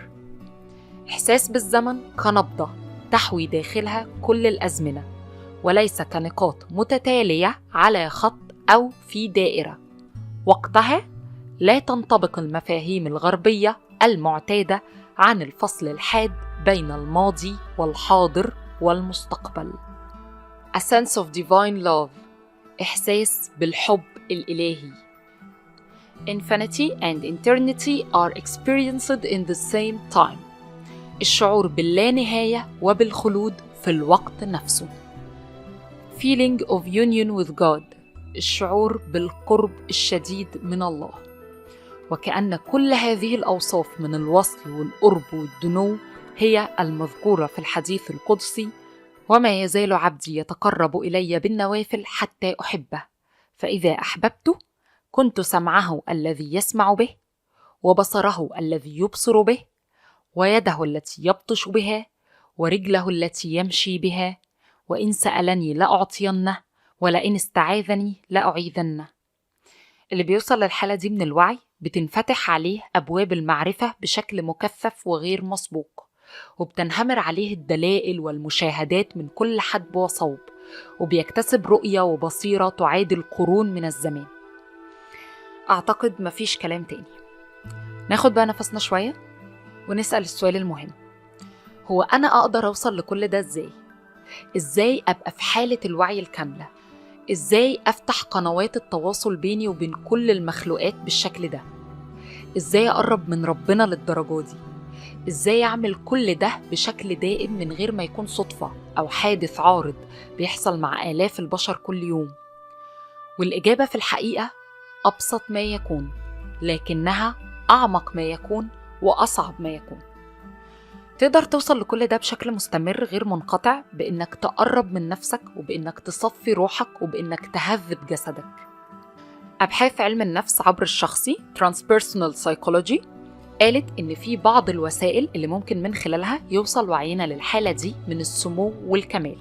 إحساس بالزمن كنبضة تحوي داخلها كل الأزمنة، وليس كنقاط متتالية على خط أو في دائرة. وقتها لا تنطبق المفاهيم الغربية المعتادة عن الفصل الحاد بين الماضي والحاضر والمستقبل. A sense of divine love، إحساس بالحب الإلهي. Infinity and eternity are experienced in the same time. الشعور باللانهاية وبالخلود في الوقت نفسه. Feeling of union with God، الشعور بالقرب الشديد من الله. وكأن كل هذه الأوصاف من الوصل والقرب والدنو هي المذكورة في الحديث القدسي: وما يزال عبدي يتقرب إلي بالنوافل حتى أحبه، فإذا أحببته كنت سمعه الذي يسمع به، وبصره الذي يبصر به، ويده التي يبطش بها، ورجله التي يمشي بها، وإن سألني لأعطينه، ولئن استعاذني لأعيذنه. اللي بيوصل للحالة دي من الوعي بتنفتح عليه أبواب المعرفة بشكل مكثف وغير مسبوق، وبتنهمر عليه الدلائل والمشاهدات من كل حدب وصوب، وبيكتسب رؤية وبصيرة تعادل قرون من الزمان. أعتقد مفيش كلام تاني. ناخد بقى نفسنا شوية ونسأل السؤال المهم: هو أنا أقدر أوصل لكل ده إزاي؟ إزاي أبقى في حالة الوعي الكاملة؟ إزاي أفتح قنوات التواصل بيني وبين كل المخلوقات بالشكل ده؟ إزاي أقرب من ربنا للدرجة دي؟ إزاي أعمل كل ده بشكل دائم من غير ما يكون صدفة أو حادث عارض بيحصل مع آلاف البشر كل يوم؟ والإجابة في الحقيقة أبسط ما يكون، لكنها أعمق ما يكون وأصعب ما يكون. تقدر توصل لكل ده بشكل مستمر غير منقطع بإنك تقرب من نفسك، وبإنك تصفي روحك، وبإنك تهذب جسدك. أبحاث علم النفس عبر الشخصي Transpersonal Psychology قالت إن في بعض الوسائل اللي ممكن من خلالها يوصل وعينا للحالة دي من السمو والكمال،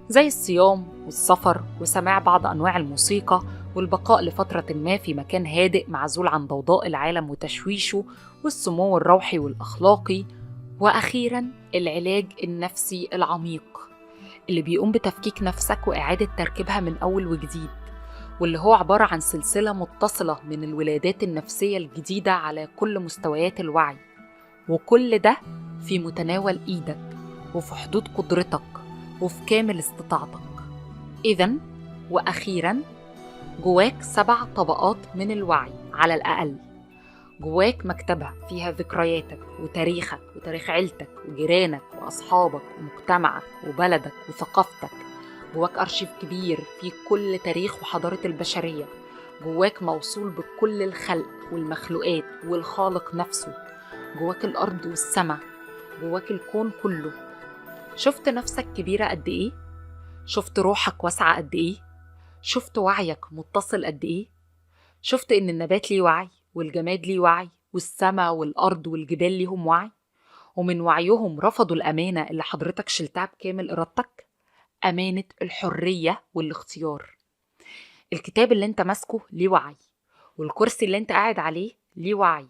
زي الصيام والسفر وسماع بعض أنواع الموسيقى والبقاء لفترة ما في مكان هادئ معزول عن ضوضاء العالم وتشويشه، والسمو الروحي والأخلاقي، وأخيراً العلاج النفسي العميق اللي بيقوم بتفكيك نفسك وإعادة تركيبها من أول وجديد، واللي هو عبارة عن سلسلة متصلة من الولادات النفسية الجديدة على كل مستويات الوعي، وكل ده في متناول إيدك وفي حدود قدرتك وفي كامل استطاعتك. إذن وأخيراً جواك 7 طبقات من الوعي على الأقل. جواك مكتبة فيها ذكرياتك وتاريخك وتاريخ عيلتك وجيرانك وأصحابك ومجتمعك وبلدك وثقافتك. جواك أرشيف كبير فيه كل تاريخ وحضارة البشرية. جواك موصول بكل الخلق والمخلوقات والخالق نفسه. جواك الأرض والسماء، جواك الكون كله. شفت نفسك كبيرة قد إيه؟ شفت روحك واسعة قد إيه؟ شفت وعيك متصل قد إيه؟ شفت إن النبات ليه وعي، والجماد ليه وعي، والسماء والأرض والجبال ليهم وعي؟ ومن وعيهم رفضوا الأمانة اللي حضرتك شلتها بكامل إرادتك، أمانة الحرية والاختيار. الكتاب اللي انت ماسكه ليه وعي، والكرسي اللي انت قاعد عليه ليه وعي،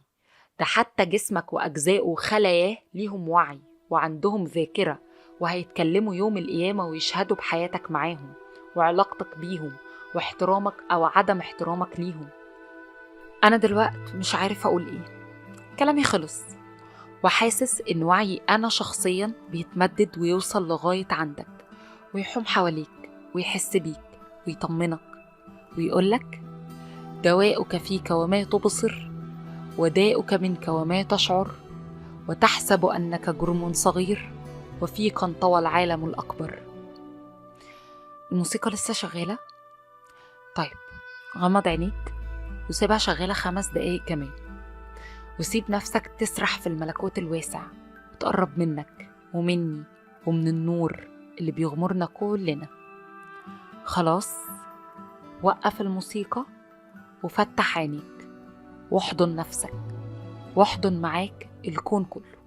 ده حتى جسمك وأجزائه وخلاياه ليهم وعي وعندهم ذاكرة، وهيتكلموا يوم القيامة ويشهدوا بحياتك معاهم وعلاقتك بيهم واحترامك أو عدم احترامك ليهم. أنا دلوقت مش عارف أقول إيه، كلامي خلص، وحاسس إن وعي أنا شخصيا بيتمدد ويوصل لغاية عندك ويحوم حواليك ويحس بيك ويطمنك ويقولك دواؤك فيك وما تبصر، وداؤك منك وما تشعر، وتحسب أنك جرم صغير وفيك انطوى العالم الأكبر. الموسيقى لسه شغالة؟ طيب غمض عينيك وسيبها شغالة 5 دقايق كمان، وسيب نفسك تسرح في الملكوت الواسع وتقرب منك ومني ومن النور اللي بيغمرنا كلنا. خلاص وقف الموسيقى وفتح عينيك واحضن نفسك واحضن معاك الكون كله.